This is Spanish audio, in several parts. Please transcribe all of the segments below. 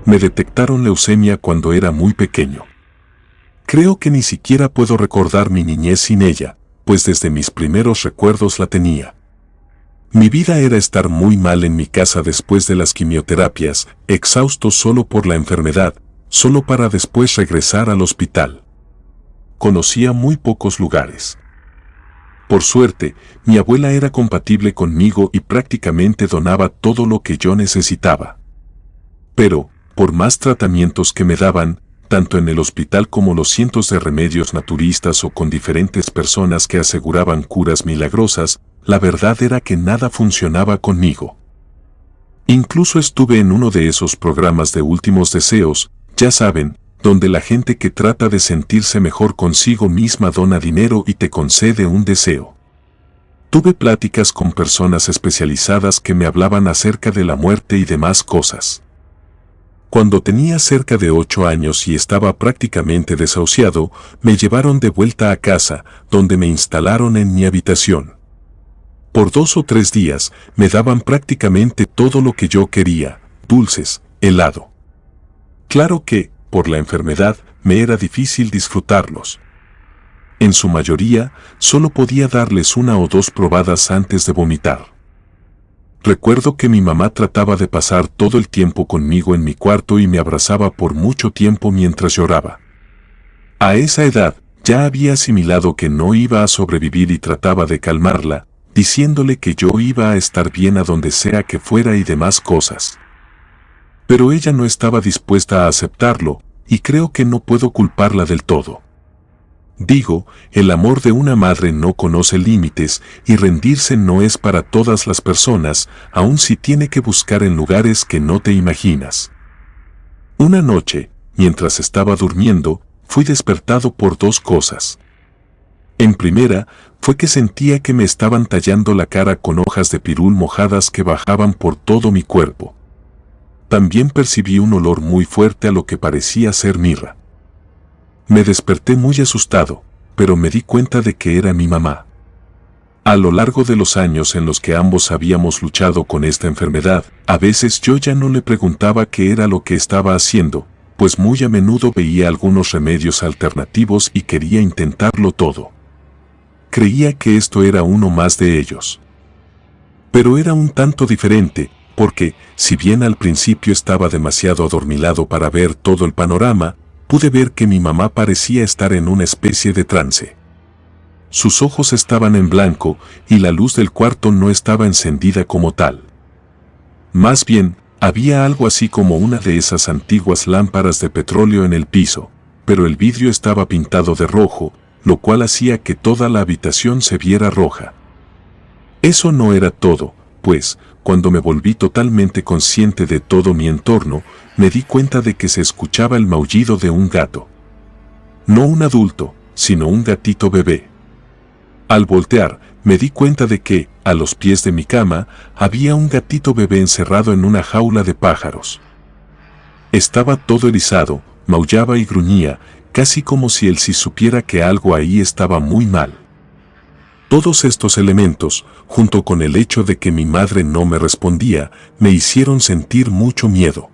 Me detectaron leucemia cuando era muy pequeño. Creo que ni siquiera puedo recordar mi niñez sin ella, pues desde mis primeros recuerdos la tenía. Mi vida era estar muy mal en mi casa después de las quimioterapias, exhausto solo por la enfermedad, solo para después regresar al hospital. Conocía muy pocos lugares. Por suerte, mi abuela era compatible conmigo y prácticamente donaba todo lo que yo necesitaba. Pero, por más tratamientos que me daban, tanto en el hospital como los cientos de remedios naturistas o con diferentes personas que aseguraban curas milagrosas, la verdad era que nada funcionaba conmigo. Incluso estuve en uno de esos programas de últimos deseos, ya saben, donde la gente que trata de sentirse mejor consigo misma dona dinero y te concede un deseo. Tuve pláticas con personas especializadas que me hablaban acerca de la muerte y demás cosas. Cuando tenía cerca de 8 años y estaba prácticamente desahuciado, me llevaron de vuelta a casa, donde me instalaron en mi habitación. Por 2 o 3 días, me daban prácticamente todo lo que yo quería, dulces, helado. Claro que, por la enfermedad, me era difícil disfrutarlos. En su mayoría, solo podía darles 1 o 2 probadas antes de vomitar. Recuerdo que mi mamá trataba de pasar todo el tiempo conmigo en mi cuarto y me abrazaba por mucho tiempo mientras lloraba. A esa edad, ya había asimilado que no iba a sobrevivir y trataba de calmarla, diciéndole que yo iba a estar bien a donde sea que fuera y demás cosas. Pero ella no estaba dispuesta a aceptarlo, y creo que no puedo culparla del todo. Digo, el amor de una madre no conoce límites y rendirse no es para todas las personas, aun si tiene que buscar en lugares que no te imaginas. Una noche, mientras estaba durmiendo, fui despertado por 2 cosas. En primera, fue que sentía que me estaban tallando la cara con hojas de pirul mojadas que bajaban por todo mi cuerpo. También percibí un olor muy fuerte a lo que parecía ser mirra. Me desperté muy asustado, pero me di cuenta de que era mi mamá. A lo largo de los años en los que ambos habíamos luchado con esta enfermedad, a veces yo ya no le preguntaba qué era lo que estaba haciendo, pues muy a menudo veía algunos remedios alternativos y quería intentarlo todo. Creía que esto era uno más de ellos. Pero era un tanto diferente, porque, si bien al principio estaba demasiado adormilado para ver todo el panorama, pude ver que mi mamá parecía estar en una especie de trance. Sus ojos estaban en blanco y la luz del cuarto no estaba encendida como tal. Más bien, había algo así como una de esas antiguas lámparas de petróleo en el piso, pero el vidrio estaba pintado de rojo, lo cual hacía que toda la habitación se viera roja. Eso no era todo, pues, cuando me volví totalmente consciente de todo mi entorno, me di cuenta de que se escuchaba el maullido de un gato. No un adulto, sino un gatito bebé. Al voltear, me di cuenta de que, a los pies de mi cama, había un gatito bebé encerrado en una jaula de pájaros. Estaba todo erizado, maullaba y gruñía, casi como si él sí supiera que algo ahí estaba muy mal. Todos estos elementos, junto con el hecho de que mi madre no me respondía, me hicieron sentir mucho miedo.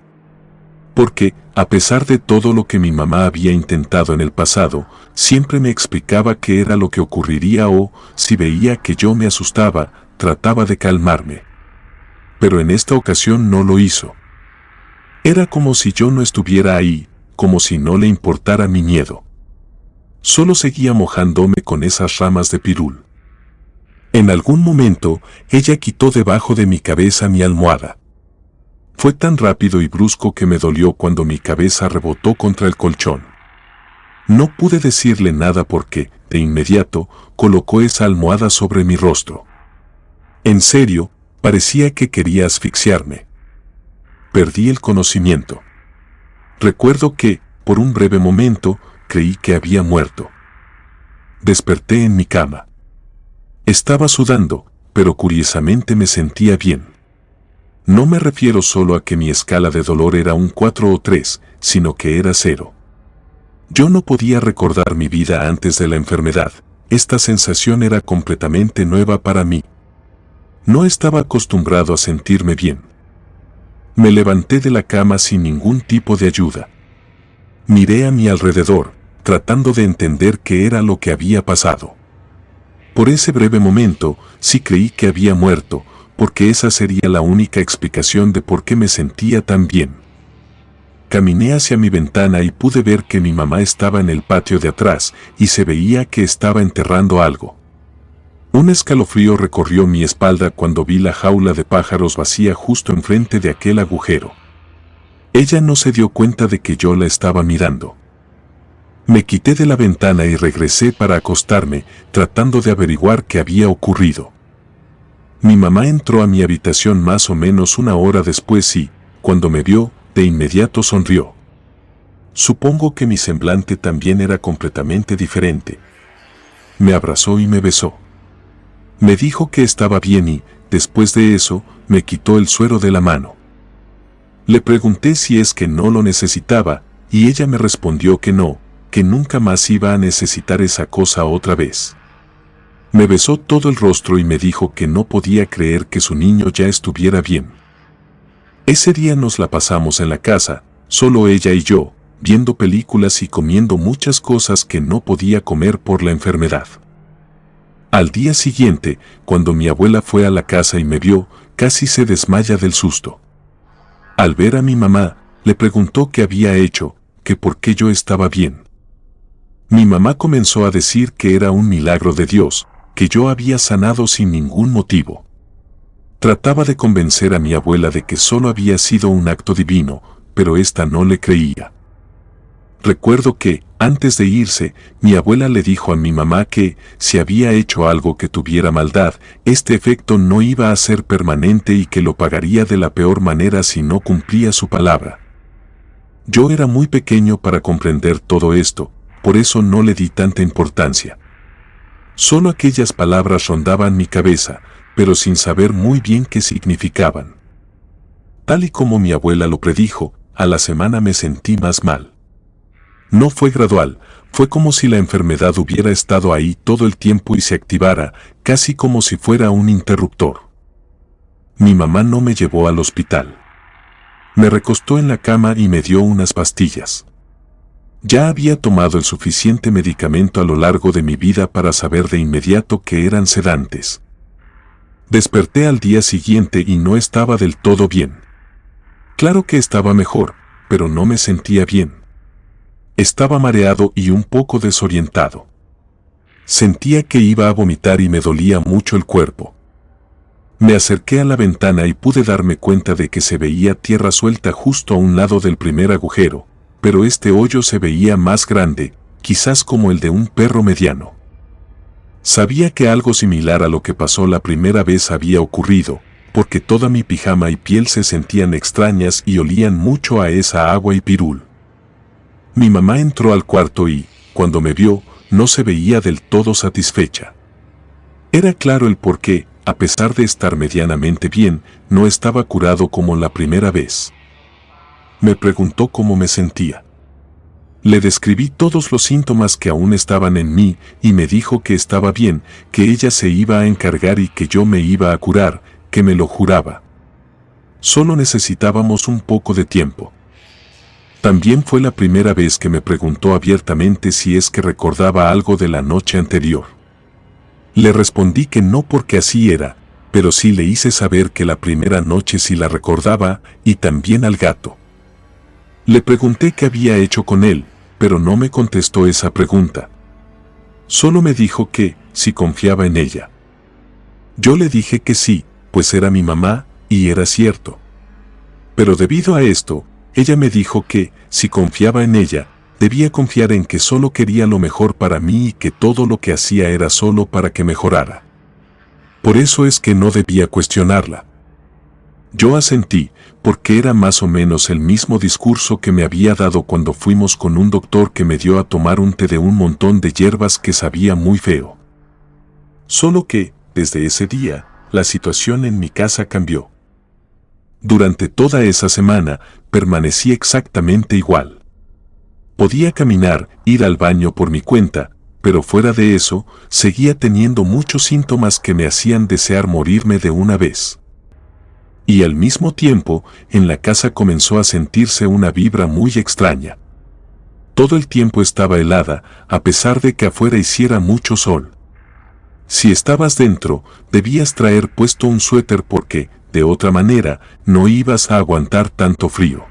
Porque, a pesar de todo lo que mi mamá había intentado en el pasado, siempre me explicaba qué era lo que ocurriría o, si veía que yo me asustaba, trataba de calmarme. Pero en esta ocasión no lo hizo. Era como si yo no estuviera ahí, como si no le importara mi miedo. Solo seguía mojándome con esas ramas de pirul. En algún momento, ella quitó debajo de mi cabeza mi almohada. Fue tan rápido y brusco que me dolió cuando mi cabeza rebotó contra el colchón. No pude decirle nada porque, de inmediato, colocó esa almohada sobre mi rostro. En serio, parecía que quería asfixiarme. Perdí el conocimiento. Recuerdo que, por un breve momento, creí que había muerto. Desperté en mi cama. Estaba sudando, pero curiosamente me sentía bien. No me refiero solo a que mi escala de dolor era un 4 o 3, sino que era 0. Yo no podía recordar mi vida antes de la enfermedad. Esta sensación era completamente nueva para mí. No estaba acostumbrado a sentirme bien. Me levanté de la cama sin ningún tipo de ayuda. Miré a mi alrededor, tratando de entender qué era lo que había pasado. Por ese breve momento, sí creí que había muerto, porque esa sería la única explicación de por qué me sentía tan bien. Caminé hacia mi ventana y pude ver que mi mamá estaba en el patio de atrás y se veía que estaba enterrando algo. Un escalofrío recorrió mi espalda cuando vi la jaula de pájaros vacía justo enfrente de aquel agujero. Ella no se dio cuenta de que yo la estaba mirando. Me quité de la ventana y regresé para acostarme, tratando de averiguar qué había ocurrido. Mi mamá entró a mi habitación más o menos una hora después y, cuando me vio, de inmediato sonrió. Supongo que mi semblante también era completamente diferente. Me abrazó y me besó. Me dijo que estaba bien y, después de eso, me quitó el suero de la mano. Le pregunté si es que no lo necesitaba, y ella me respondió que no, que nunca más iba a necesitar esa cosa otra vez. Me besó todo el rostro y me dijo que no podía creer que su niño ya estuviera bien. Ese día nos la pasamos en la casa, solo ella y yo, viendo películas y comiendo muchas cosas que no podía comer por la enfermedad. Al día siguiente, cuando mi abuela fue a la casa y me vio, casi se desmaya del susto. Al ver a mi mamá, le preguntó qué había hecho, que por qué yo estaba bien. Mi mamá comenzó a decir que era un milagro de Dios, que yo había sanado sin ningún motivo. Trataba de convencer a mi abuela de que solo había sido un acto divino, pero ésta no le creía. Recuerdo que, antes de irse, mi abuela le dijo a mi mamá que, si había hecho algo que tuviera maldad, este efecto no iba a ser permanente y que lo pagaría de la peor manera si no cumplía su palabra. Yo era muy pequeño para comprender todo esto, por eso no le di tanta importancia. Solo aquellas palabras rondaban mi cabeza, pero sin saber muy bien qué significaban. Tal y como mi abuela lo predijo, a la semana me sentí más mal. No fue gradual, fue como si la enfermedad hubiera estado ahí todo el tiempo y se activara, casi como si fuera un interruptor. Mi mamá no me llevó al hospital. Me recostó en la cama y me dio unas pastillas. Ya había tomado el suficiente medicamento a lo largo de mi vida para saber de inmediato que eran sedantes. Desperté al día siguiente y no estaba del todo bien. Claro que estaba mejor, pero no me sentía bien. Estaba mareado y un poco desorientado. Sentía que iba a vomitar y me dolía mucho el cuerpo. Me acerqué a la ventana y pude darme cuenta de que se veía tierra suelta justo a un lado del primer agujero, pero este hoyo se veía más grande, quizás como el de un perro mediano. Sabía que algo similar a lo que pasó la primera vez había ocurrido, porque toda mi pijama y piel se sentían extrañas y olían mucho a esa agua y pirul. Mi mamá entró al cuarto y, cuando me vio, no se veía del todo satisfecha. Era claro el por qué, a pesar de estar medianamente bien, no estaba curado como la primera vez. Me preguntó cómo me sentía. Le describí todos los síntomas que aún estaban en mí y me dijo que estaba bien, que ella se iba a encargar y que yo me iba a curar, que me lo juraba. Solo necesitábamos un poco de tiempo. También fue la primera vez que me preguntó abiertamente si es que recordaba algo de la noche anterior. Le respondí que no porque así era, pero sí le hice saber que la primera noche sí la recordaba y también al gato. Le pregunté qué había hecho con él, pero no me contestó esa pregunta. Solo me dijo que, si confiaba en ella. Yo le dije que sí, pues era mi mamá, y era cierto. Pero debido a esto, ella me dijo que, si confiaba en ella, debía confiar en que solo quería lo mejor para mí y que todo lo que hacía era solo para que mejorara. Por eso es que no debía cuestionarla. Yo asentí, porque era más o menos el mismo discurso que me había dado cuando fuimos con un doctor que me dio a tomar un té de un montón de hierbas que sabía muy feo. Solo que, desde ese día, la situación en mi casa cambió. Durante toda esa semana, permanecí exactamente igual. Podía caminar, ir al baño por mi cuenta, pero fuera de eso, seguía teniendo muchos síntomas que me hacían desear morirme de una vez. Y al mismo tiempo, en la casa comenzó a sentirse una vibra muy extraña. Todo el tiempo estaba helada, a pesar de que afuera hiciera mucho sol. Si estabas dentro, debías traer puesto un suéter porque, de otra manera, no ibas a aguantar tanto frío.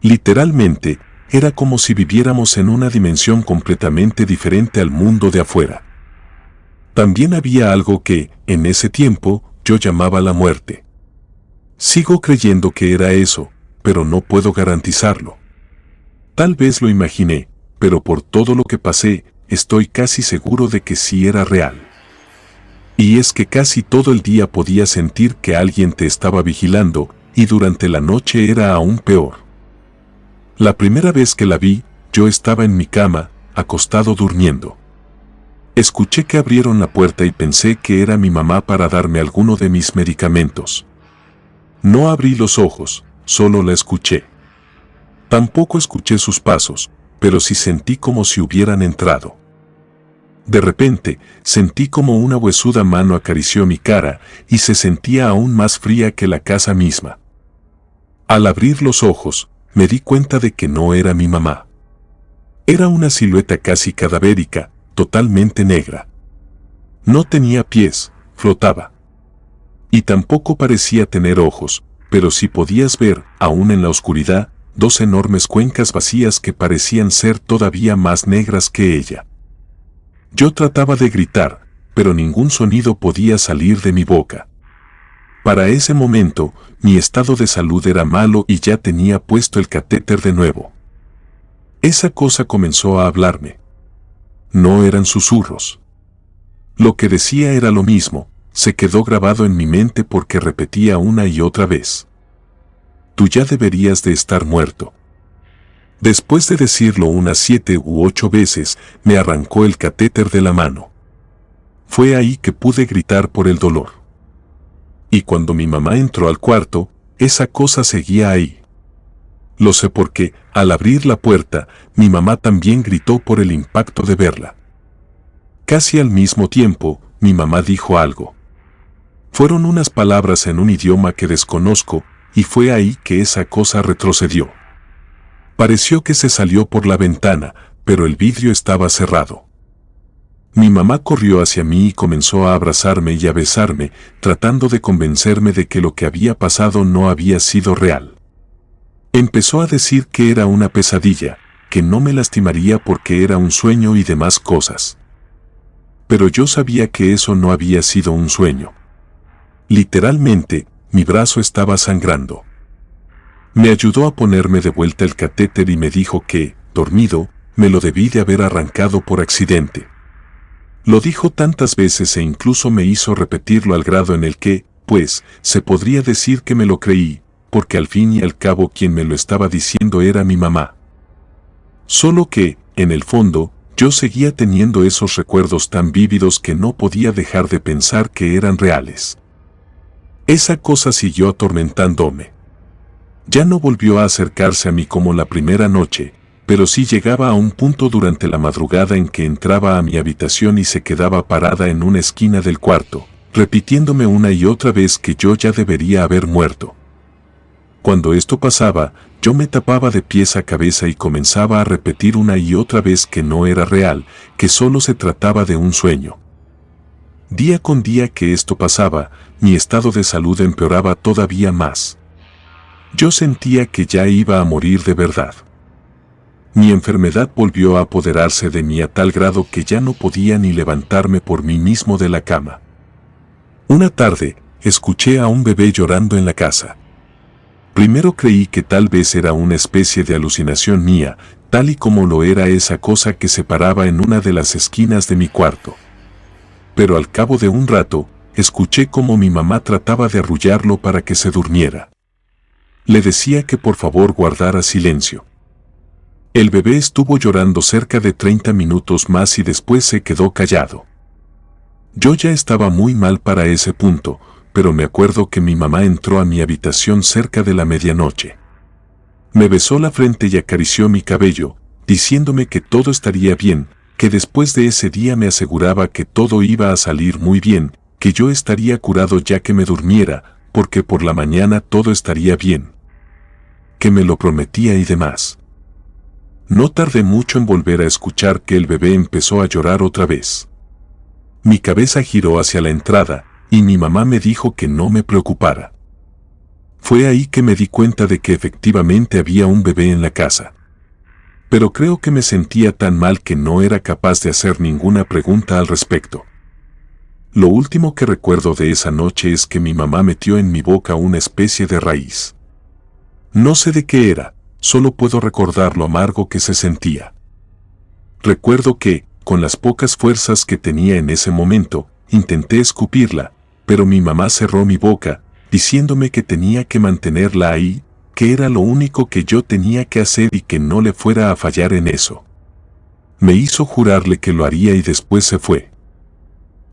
Literalmente, era como si viviéramos en una dimensión completamente diferente al mundo de afuera. También había algo que, en ese tiempo, yo llamaba la muerte. Sigo creyendo que era eso, pero no puedo garantizarlo. Tal vez lo imaginé, pero por todo lo que pasé, estoy casi seguro de que sí era real. Y es que casi todo el día podía sentir que alguien te estaba vigilando, y durante la noche era aún peor. La primera vez que la vi, yo estaba en mi cama, acostado durmiendo. Escuché que abrieron la puerta y pensé que era mi mamá para darme alguno de mis medicamentos. No abrí los ojos, solo la escuché. Tampoco escuché sus pasos, pero sí sentí como si hubieran entrado. De repente, sentí como una huesuda mano acarició mi cara y se sentía aún más fría que la casa misma. Al abrir los ojos, me di cuenta de que no era mi mamá. Era una silueta casi cadavérica, totalmente negra. No tenía pies, flotaba. Y tampoco parecía tener ojos, pero sí podías ver, aún en la oscuridad, dos enormes cuencas vacías que parecían ser todavía más negras que ella. Yo trataba de gritar, pero ningún sonido podía salir de mi boca. Para ese momento, mi estado de salud era malo y ya tenía puesto el catéter de nuevo. Esa cosa comenzó a hablarme. No eran susurros. Lo que decía era lo mismo, se quedó grabado en mi mente porque repetía una y otra vez. Tú ya deberías de estar muerto. Después de decirlo unas 7 u 8 veces, me arrancó el catéter de la mano. Fue ahí que pude gritar por el dolor. Y cuando mi mamá entró al cuarto, esa cosa seguía ahí. Lo sé porque, al abrir la puerta, mi mamá también gritó por el impacto de verla. Casi al mismo tiempo, mi mamá dijo algo. Fueron unas palabras en un idioma que desconozco, y fue ahí que esa cosa retrocedió. Pareció que se salió por la ventana, pero el vidrio estaba cerrado. Mi mamá corrió hacia mí y comenzó a abrazarme y a besarme, tratando de convencerme de que lo que había pasado no había sido real. Empezó a decir que era una pesadilla, que no me lastimaría porque era un sueño y demás cosas. Pero yo sabía que eso no había sido un sueño. Literalmente, mi brazo estaba sangrando. Me ayudó a ponerme de vuelta el catéter y me dijo que, dormido, me lo debí de haber arrancado por accidente. Lo dijo tantas veces e incluso me hizo repetirlo al grado en el que, pues, se podría decir que me lo creí, porque al fin y al cabo quien me lo estaba diciendo era mi mamá. Solo que, en el fondo, yo seguía teniendo esos recuerdos tan vívidos que no podía dejar de pensar que eran reales. Esa cosa siguió atormentándome. Ya no volvió a acercarse a mí como la primera noche, pero sí llegaba a un punto durante la madrugada en que entraba a mi habitación y se quedaba parada en una esquina del cuarto, repitiéndome una y otra vez que yo ya debería haber muerto. Cuando esto pasaba, yo me tapaba de pies a cabeza y comenzaba a repetir una y otra vez que no era real, que solo se trataba de un sueño. Día con día que esto pasaba, mi estado de salud empeoraba todavía más. Yo sentía que ya iba a morir de verdad. Mi enfermedad volvió a apoderarse de mí a tal grado que ya no podía ni levantarme por mí mismo de la cama. Una tarde, escuché a un bebé llorando en la casa. Primero creí que tal vez era una especie de alucinación mía, tal y como lo era esa cosa que se paraba en una de las esquinas de mi cuarto. Pero al cabo de un rato, escuché cómo mi mamá trataba de arrullarlo para que se durmiera. Le decía que por favor guardara silencio. El bebé estuvo llorando cerca de 30 minutos más y después se quedó callado. Yo ya estaba muy mal para ese punto, pero me acuerdo que mi mamá entró a mi habitación cerca de la medianoche. Me besó la frente y acarició mi cabello, diciéndome que todo estaría bien, que después de ese día me aseguraba que todo iba a salir muy bien, que yo estaría curado ya que me durmiera, porque por la mañana todo estaría bien, que me lo prometía y demás. No tardé mucho en volver a escuchar que el bebé empezó a llorar otra vez. Mi cabeza giró hacia la entrada y mi mamá me dijo que no me preocupara. Fue ahí que me di cuenta de que efectivamente había un bebé en la casa. Pero creo que me sentía tan mal que no era capaz de hacer ninguna pregunta al respecto. Lo último que recuerdo de esa noche es que mi mamá metió en mi boca una especie de raíz. No sé de qué era, solo puedo recordar lo amargo que se sentía. Recuerdo que, con las pocas fuerzas que tenía en ese momento, intenté escupirla, pero mi mamá cerró mi boca, diciéndome que tenía que mantenerla ahí, que era lo único que yo tenía que hacer y que no le fuera a fallar en eso. Me hizo jurarle que lo haría y después se fue.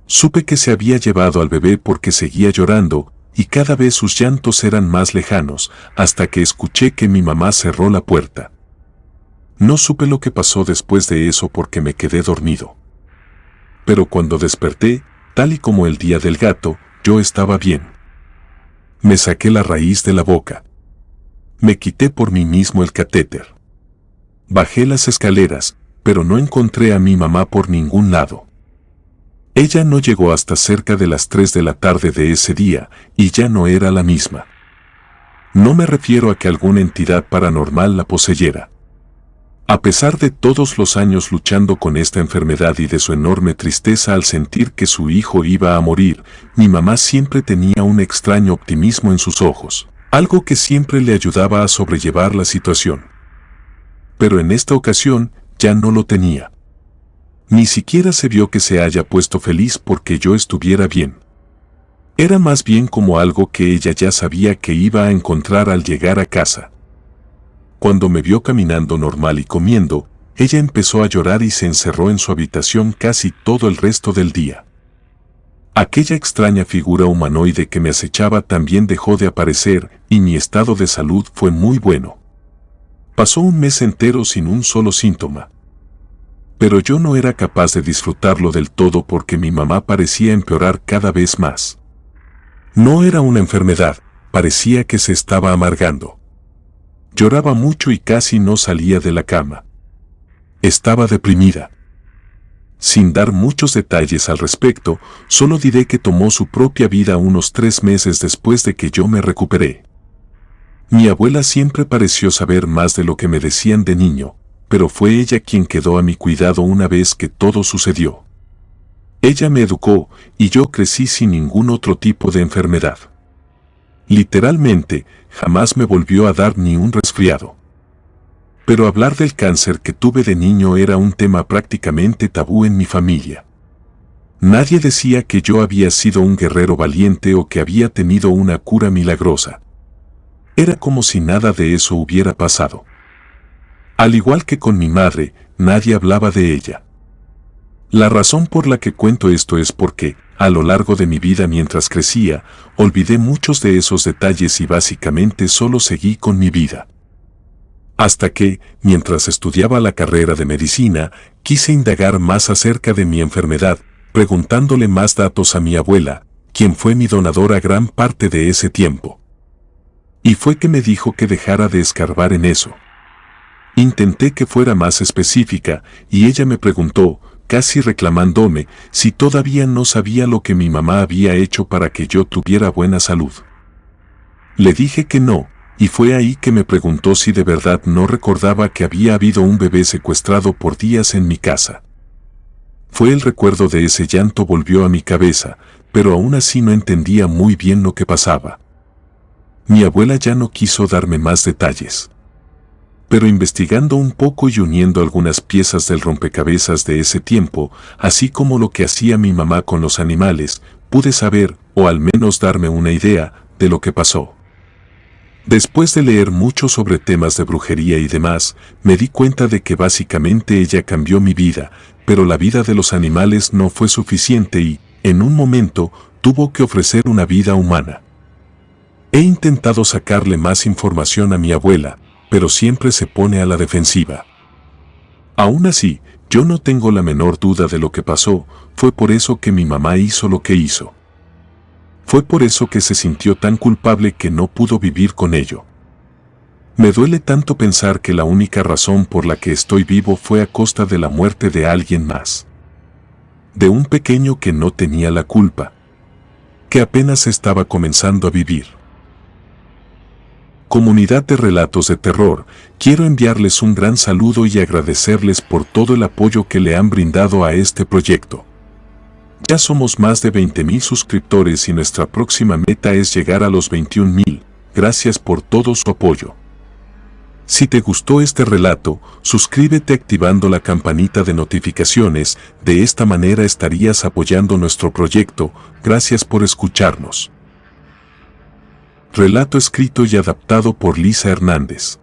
Supe que se había llevado al bebé porque seguía llorando, y cada vez sus llantos eran más lejanos, hasta que escuché que mi mamá cerró la puerta. No supe lo que pasó después de eso porque me quedé dormido. Pero cuando desperté, tal y como el día del gato, yo estaba bien. Me saqué la raíz de la boca. Me quité por mí mismo el catéter. Bajé las escaleras, pero no encontré a mi mamá por ningún lado. Ella no llegó hasta cerca de las 3 de la tarde de ese día, y ya no era la misma. No me refiero a que alguna entidad paranormal la poseyera. A pesar de todos los años luchando con esta enfermedad y de su enorme tristeza al sentir que su hijo iba a morir, mi mamá siempre tenía un extraño optimismo en sus ojos, algo que siempre le ayudaba a sobrellevar la situación. Pero en esta ocasión ya no lo tenía. Ni siquiera se vio que se haya puesto feliz porque yo estuviera bien. Era más bien como algo que ella ya sabía que iba a encontrar al llegar a casa. Cuando me vio caminando normal y comiendo, ella empezó a llorar y se encerró en su habitación casi todo el resto del día. Aquella extraña figura humanoide que me acechaba también dejó de aparecer y mi estado de salud fue muy bueno. Pasó un mes entero sin un solo síntoma. Pero yo no era capaz de disfrutarlo del todo porque mi mamá parecía empeorar cada vez más. No era una enfermedad, parecía que se estaba amargando. Lloraba mucho y casi no salía de la cama. Estaba deprimida. Sin dar muchos detalles al respecto, solo diré que tomó su propia vida unos 3 meses después de que yo me recuperé. Mi abuela siempre pareció saber más de lo que me decían de niño, pero fue ella quien quedó a mi cuidado una vez que todo sucedió. Ella me educó y yo crecí sin ningún otro tipo de enfermedad. Literalmente, jamás me volvió a dar ni un resfriado. Pero hablar del cáncer que tuve de niño era un tema prácticamente tabú en mi familia. Nadie decía que yo había sido un guerrero valiente o que había tenido una cura milagrosa. Era como si nada de eso hubiera pasado. Al igual que con mi madre, nadie hablaba de ella. La razón por la que cuento esto es porque, a lo largo de mi vida mientras crecía, olvidé muchos de esos detalles y básicamente solo seguí con mi vida. Hasta que, mientras estudiaba la carrera de medicina, quise indagar más acerca de mi enfermedad, preguntándole más datos a mi abuela, quien fue mi donadora gran parte de ese tiempo. Y fue que me dijo que dejara de escarbar en eso. Intenté que fuera más específica, y ella me preguntó, casi reclamándome, si todavía no sabía lo que mi mamá había hecho para que yo tuviera buena salud. Le dije que no, y fue ahí que me preguntó si de verdad no recordaba que había habido un bebé secuestrado por días en mi casa. Fue el recuerdo de ese llanto volvió a mi cabeza, pero aún así no entendía muy bien lo que pasaba. Mi abuela ya no quiso darme más detalles. Pero investigando un poco y uniendo algunas piezas del rompecabezas de ese tiempo, así como lo que hacía mi mamá con los animales, pude saber, o al menos darme una idea, de lo que pasó. Después de leer mucho sobre temas de brujería y demás, me di cuenta de que básicamente ella cambió mi vida, pero la vida de los animales no fue suficiente y, en un momento, tuvo que ofrecer una vida humana. He intentado sacarle más información a mi abuela, pero siempre se pone a la defensiva. Aún así, yo no tengo la menor duda de lo que pasó, fue por eso que mi mamá hizo lo que hizo. Fue por eso que se sintió tan culpable que no pudo vivir con ello. Me duele tanto pensar que la única razón por la que estoy vivo fue a costa de la muerte de alguien más. De un pequeño que no tenía la culpa, que apenas estaba comenzando a vivir. Comunidad de Relatos de Terror, quiero enviarles un gran saludo y agradecerles por todo el apoyo que le han brindado a este proyecto. Ya somos más de 20,000 suscriptores y nuestra próxima meta es llegar a los 21,000. Gracias por todo su apoyo. Si te gustó este relato, suscríbete activando la campanita de notificaciones, de esta manera estarías apoyando nuestro proyecto. Gracias por escucharnos. Relato escrito y adaptado por Lisa Hernández.